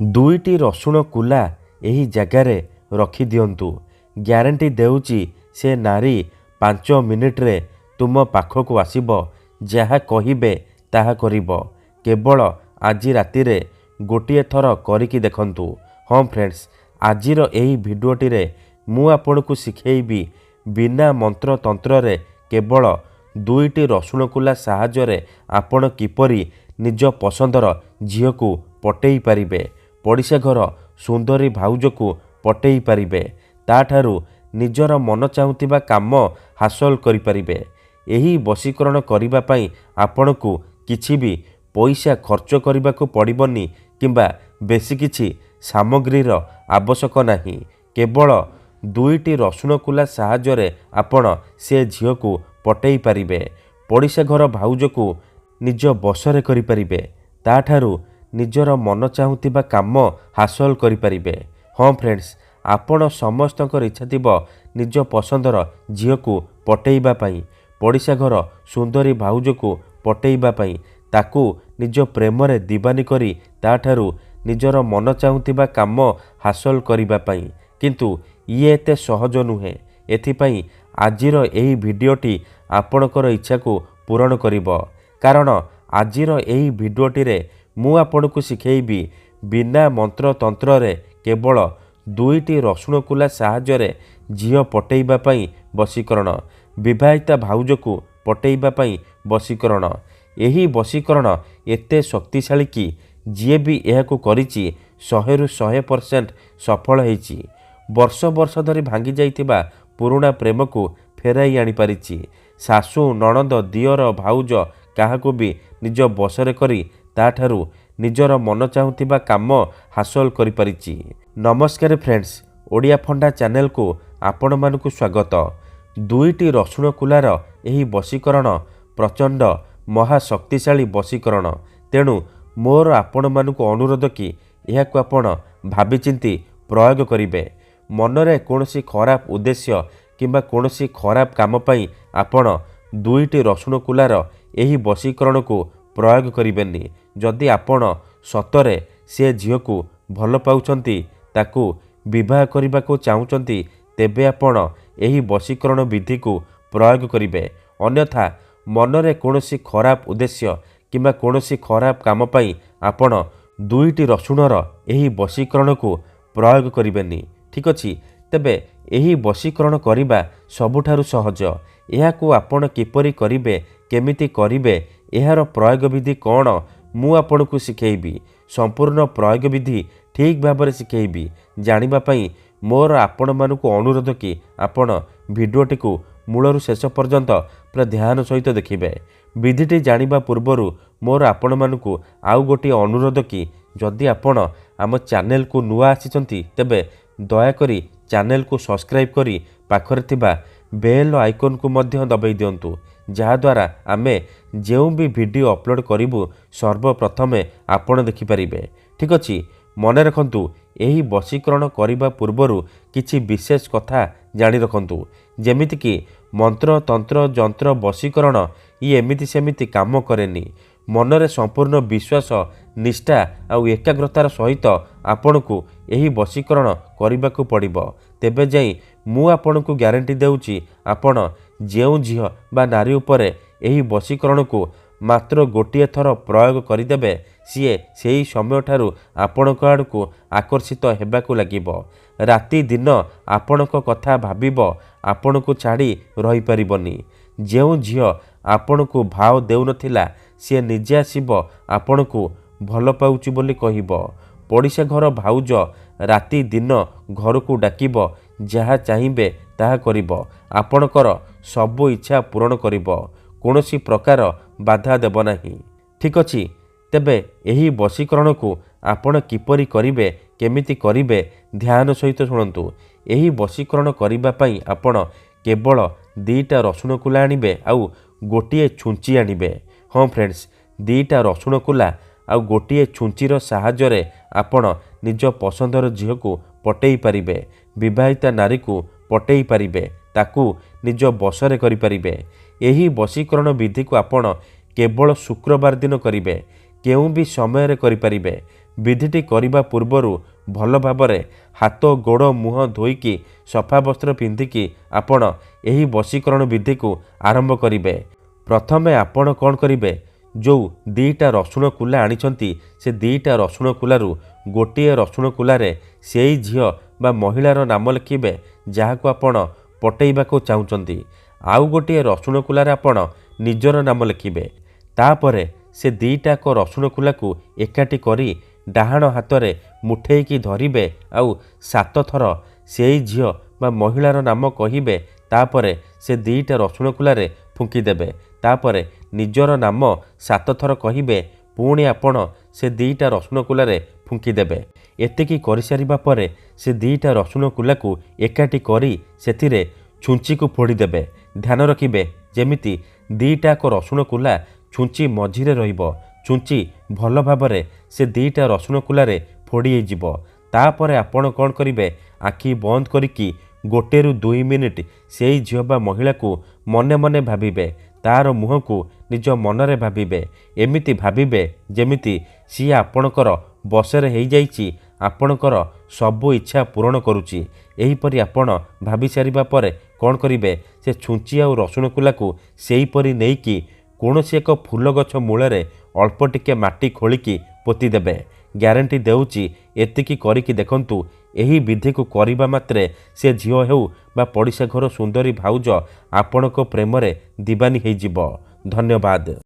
ଦୁଇଟି ରସୁଣ କୁଲା ଏହି ଜାଗାରେ ରଖିଦିଅନ୍ତୁ। ଗ୍ୟାରେଣ୍ଟି ଦେଉଛି ସେ ନାରୀ 5 ମିନିଟ୍ରେ ତୁମ ପାଖକୁ ଆସିବ। ଯାହା କହିବେ ତାହା କରିବ। କେବଳ ଆଜି ରାତିରେ ଗୋଟିଏ ଥର କରିକି ଦେଖନ୍ତୁ। ହଁ ଫ୍ରେଣ୍ଡସ୍, ଆଜିର ଏହି ଭିଡ଼ିଓଟିରେ ମୁଁ ଆପଣଙ୍କୁ ଶିଖେଇବି ବିନା ମନ୍ତ୍ରତନ୍ତ୍ରରେ କେବଳ 2ଟି ରସୁଣ କୁଲା ସାହାଯ୍ୟରେ ଆପଣ କିପରି ନିଜ ପସନ୍ଦର ଝିଅକୁ ପଟେଇ ପାରିବେ, ପଡ଼ିଶା ଘର ସୁନ୍ଦରୀ ଭାଉଜକୁ ପଟେଇ ପାରିବେ, ତାଠାରୁ ନିଜର ମନ ଚାହୁଁଥିବା କାମ ହାସଲ କରିପାରିବେ। ଏହି ବଶୀକରଣ କରିବା ପାଇଁ ଆପଣଙ୍କୁ କିଛି ବି ପଇସା ଖର୍ଚ୍ଚ କରିବାକୁ ପଡ଼ିବନି କିମ୍ବା ବେଶୀ କିଛି ସାମଗ୍ରୀର ଆବଶ୍ୟକ ନାହିଁ। କେବଳ 2ଟି ରସୁଣ କୁଲା ସାହାଯ୍ୟରେ ଆପଣ ସେ ଝିଅକୁ ପଟେଇ ପାରିବେ, ପଡ଼ିଶା ଘର ଭାଉଜକୁ ନିଜ ବଶରେ କରିପାରିବେ, ତାଠାରୁ ନିଜର ମନ ଚାହୁଁଥିବା କାମ ହାସଲ କରିପାରିବେ। ହଁ ଫ୍ରେଣ୍ଡସ୍, ଆପଣ ସମସ୍ତଙ୍କର ଇଚ୍ଛା ଥିବ ନିଜ ପସନ୍ଦର ଝିଅକୁ ପଟେଇବା ପାଇଁ, ପଡ଼ିଶା ଘର ସୁନ୍ଦରୀ ଭାଉଜକୁ ପଟେଇବା ପାଇଁ, ତାକୁ ନିଜ ପ୍ରେମରେ ଦିବାନୀ କରି ତାଠାରୁ ନିଜର ମନ ଚାହୁଁଥିବା କାମ ହାସଲ କରିବା ପାଇଁ। କିନ୍ତୁ ଇଏ ଏତେ ସହଜ ନୁହେଁ। ଏଥିପାଇଁ ଆଜିର ଏହି ଭିଡ଼ିଓଟି ଆପଣଙ୍କର ଇଚ୍ଛାକୁ ପୂରଣ କରିବ। କାରଣ ଆଜିର ଏହି ଭିଡ଼ିଓଟିରେ ମୁଁ ଆପଣଙ୍କୁ ଶିଖେଇବି ବିନା ମନ୍ତ୍ରତନ୍ତ୍ରରେ କେବଳ 2ଟି ରସୁଣ କୁଲା ସାହାଯ୍ୟରେ ଝିଅ ପଟେଇବା ପାଇଁ ବଶୀକରଣ, ବିବାହିତା ଭାଉଜକୁ ପଟେଇବା ପାଇଁ ବଶୀକରଣ। ଏହି ବଶୀକରଣ ଏତେ ଶକ୍ତିଶାଳୀ କି ଯିଏ ବି ଏହାକୁ କରିଛି 100ରୁ 100% ସଫଳ ହେଇଛି। ବର୍ଷ ବର୍ଷ ଧରି ଭାଙ୍ଗି ଯାଇଥିବା ପୁରୁଣା ପ୍ରେମକୁ ଫେରାଇ ଆଣିପାରିଛି। ଶାଶୁ, ନଣନ୍ଦ, ଦିଅର, ଭାଉଜ କାହାକୁ ବି ନିଜ ବଶରେ କରି ତାଠାରୁ ନିଜର ମନ ଚାହୁଁଥିବା କାମ ହାସଲ କରିପାରିଛି। ନମସ୍କାର ଫ୍ରେଣ୍ଡସ୍, ଓଡ଼ିଆ ଫଣ୍ଡା ଚ୍ୟାନେଲକୁ ଆପଣମାନଙ୍କୁ ସ୍ୱାଗତ। 2ଟି ରସୁଣ କୁଲାର ଏହି ବଶୀକରଣ ପ୍ରଚଣ୍ଡ ମହାଶକ୍ତିଶାଳୀ ବଶୀକରଣ। ତେଣୁ ମୋର ଆପଣମାନଙ୍କୁ ଅନୁରୋଧ କି ଏହାକୁ ଆପଣ ଭାବିଚିନ୍ତି ପ୍ରୟୋଗ କରିବେ। ମନରେ କୌଣସି ଖରାପ ଉଦ୍ଦେଶ୍ୟ କିମ୍ବା କୌଣସି ଖରାପ କାମ ପାଇଁ ଆପଣ 2ଟି ରସୁଣ କୁଲାର ଏହି ବଶୀକରଣକୁ ପ୍ରୟୋଗ କରିବେନି। ଯଦି ଆପଣ ସତରେ ସେ ଝିଅକୁ ଭଲ ପାଉଛନ୍ତି, ତାକୁ ବିବାହ କରିବାକୁ ଚାହୁଁଛନ୍ତି, ତେବେ ଆପଣ ଏହି ବଶୀକରଣ ବିଧିକୁ ପ୍ରୟୋଗ କରିବେ। ଅନ୍ୟଥା ମନରେ କୌଣସି ଖରାପ ଉଦ୍ଦେଶ୍ୟ କିମ୍ବା କୌଣସି ଖରାପ କାମ ପାଇଁ ଆପଣ 2ଟି ରସୁଣର ଏହି ବଶୀକରଣକୁ ପ୍ରୟୋଗ କରିବେନି। ଠିକ୍ ଅଛି? ତେବେ ଏହି ବଶୀକରଣ କରିବା ସବୁଠାରୁ ସହଜ। ଏହାକୁ ଆପଣ କିପରି କରିବେ, କେମିତି କରିବେ, ଏହାର ପ୍ରୟୋଗ ବିଧି କ'ଣ, ମୁଁ ଆପଣଙ୍କୁ ଶିଖେଇବି। ସମ୍ପୂର୍ଣ୍ଣ ପ୍ରୟୋଗ ବିଧି ଠିକ୍ ଭାବରେ ଶିଖେଇବି। ଜାଣିବା ପାଇଁ ମୋର ଆପଣମାନଙ୍କୁ ଅନୁରୋଧ କି ଆପଣ ଭିଡ଼ିଓଟିକୁ ମୂଳରୁ ଶେଷ ପର୍ଯ୍ୟନ୍ତ ପୁରା ଧ୍ୟାନ ସହିତ ଦେଖିବେ। ବିଧିଟି ଜାଣିବା ପୂର୍ବରୁ ମୋର ଆପଣମାନଙ୍କୁ ଆଉ ଗୋଟିଏ ଅନୁରୋଧ କି ଯଦି ଆପଣ ଆମ ଚ୍ୟାନେଲକୁ ନୂଆ ଆସିଛନ୍ତି, ତେବେ ଦୟାକରି ଚ୍ୟାନେଲକୁ ସବସ୍କ୍ରାଇବ୍ କରି ପାଖରେ ଥିବା ବେଲ୍ ଆଇକନ୍କୁ ମଧ୍ୟ ଦବାଇ ଦିଅନ୍ତୁ, ଯାହାଦ୍ୱାରା ଆମେ ଯେଉଁ ବି ଭିଡ଼ିଓ ଅପଲୋଡ଼ କରିବୁ ସର୍ବପ୍ରଥମେ ଆପଣ ଦେଖିପାରିବେ। ଠିକ୍ ଅଛି? ମନେ ରଖନ୍ତୁ, ଏହି ବଶୀକରଣ କରିବା ପୂର୍ବରୁ କିଛି ବିଶେଷ କଥା ଜାଣି ରଖନ୍ତୁ। ଯେମିତିକି ମନ୍ତ୍ର, ତନ୍ତ୍ର, ଯନ୍ତ୍ର, ବଶୀକରଣ ଇଏ ଏମିତି ସେମିତି କାମ କରେନି। ମନରେ ସମ୍ପୂର୍ଣ୍ଣ ବିଶ୍ୱାସ, ନିଷ୍ଠା ଆଉ ଏକାଗ୍ରତାର ସହିତ ଆପଣଙ୍କୁ ଏହି ବଶୀକରଣ କରିବାକୁ ପଡ଼ିବ। ତେବେ ଯାଇ ମୁଁ ଆପଣଙ୍କୁ ଗ୍ୟାରେଣ୍ଟି ଦେଉଛି ଆପଣ ଯେଉଁ ଝିଅ ବା ନାରୀ ଉପରେ ଏହି ବଶୀକରଣକୁ ମାତ୍ର ଗୋଟିଏ ଥର ପ୍ରୟୋଗ କରିଦେବେ, ସିଏ ସେହି ସମୟଠାରୁ ଆପଣଙ୍କ ଆଡ଼କୁ ଆକର୍ଷିତ ହେବାକୁ ଲାଗିବ। ରାତି ଦିନ ଆପଣଙ୍କ କଥା ଭାବିବ, ଆପଣଙ୍କୁ ଛାଡ଼ି ରହିପାରିବନି। ଯେଉଁ ଝିଅ ଆପଣଙ୍କୁ ଭାव ଦେଉନଥିଲା, ସିଏ ନିଜେ ଆସିବ ଆପଣଙ୍କୁ ଭଲ ପାଉଛି ବୋଲି କହିବ। ପଡ଼ିଶା ଘର ଭାଉଜ ରାତି ଦିନ ଘରକୁ ଡାକିବ, ଯାହା ଚାହିଁବେ ତାହା କରିବ। ଆପଣଙ୍କର ସବୁ ଇଚ୍ଛା ପୂରଣ କରିବ। କୌଣସି ପ୍ରକାର ବାଧା ଦେବ ନାହିଁ। ଠିକ୍ ଅଛି? ତେବେ ଏହି ବଶୀକରଣକୁ ଆପଣ କିପରି କରିବେ, କେମିତି କରିବେ, ଧ୍ୟାନ ସହିତ ଶୁଣନ୍ତୁ। ଏହି ବଶୀକରଣ କରିବା ପାଇଁ ଆପଣ କେବଳ 2ଟା ରସୁଣ କୁଲା ଆଣିବେ ଆଉ ଗୋଟିଏ ଛୁଞ୍ଚି ଆଣିବେ। ହଁ ଫ୍ରେଣ୍ଡସ୍, 2ଟା ରସୁଣ କୁଲା ଆଉ ଗୋଟିଏ ଛୁଞ୍ଚିର ସାହାଯ୍ୟରେ ଆପଣ ନିଜ ପସନ୍ଦର ଝିଅକୁ ପଟେଇ ପାରିବେ, ବିବାହିତା ନାରୀକୁ ପଟେଇ ପାରିବେ, ତାକୁ ନିଜ ବଶରେ କରିପାରିବେ। ଏହି ବଶୀକରଣ ବିଧିକୁ ଆପଣ କେବଳ ଶୁକ୍ରବାର ଦିନ କରିବେ। କେଉଁ ବି ସମୟରେ କରିପାରିବେ। विधिटी करने पूर्वर भल भाव हाथ गोड़ मुह धोईकी सफा वस्त्र पिंधिकी आपण एही वशीकरण विधि को आरंभ करेंगे। प्रथमे आपण कौन करेंगे, जो दीटा रसुण कुला आनिछंती से दीटा रसुण कुलारू गोटे रसुण कुलारे सेई झियो बा महिलार नाम लिखिबे जहाको आपण पटेइबाको चाहुचंती। आउ गोटे रसुण कुलारे आपण निजर नाम लिखिबे। तापरे से दीटाक रसुण कुला को एकाठी करी डाहाण हाथरे मुठेइकी धरिबे आउ 7 थर सेई झियो बा महिलार नाम कहिबे। तापरे से दीटा रसुण कुलारे फुंकी देबे। तापरे निजर नाम 7 थर कहिबे। पुणी आपण से दीटा रसुण कुलारे फुंकी देबे। एतिकी करि सारिबा परे से दीटा रसुण कुला को एकाठी करी सेथिरे छुंची को फोड़ी देबे। ध्यान रखिबे जेमिति दीटाक रसुण कुला छुंची मझिरे रहिबो। छुंची भल भाबरे से दीटा रसुण कुलारे फोड़ी जिवो। तापरे आपण कौन करिवे, आखि बंद करिकी 1 ରୁ 2 मिनिट सेई झियो बा महिला को मने मने भाबिबे। तार मुह को निज मनरे भाबिबे। एमिति भाबिबे जेमिति सी आपणकर बसरे हेई जाइछि, आपणकर सबु इच्छा पूरण करुछि। एहीपरि आपण भाबि सारिबा परे कौन करिवे, से छुंची आउ रसुण कुला को सेहीपरि नेइकी कौनसी एक फूल गछ मूଳରେ अल्प टिके माटी खोलिकी पोती देबे। ग्यारंटी देउछि एतिकी करिकी देखंतु। एही विधि को करिबा मात्रे से झियो हेउ बा पड़िशा घर सुंदरी भाउज आपणको प्रेमरे दीवानी हेई जिवो। धन्यवाद।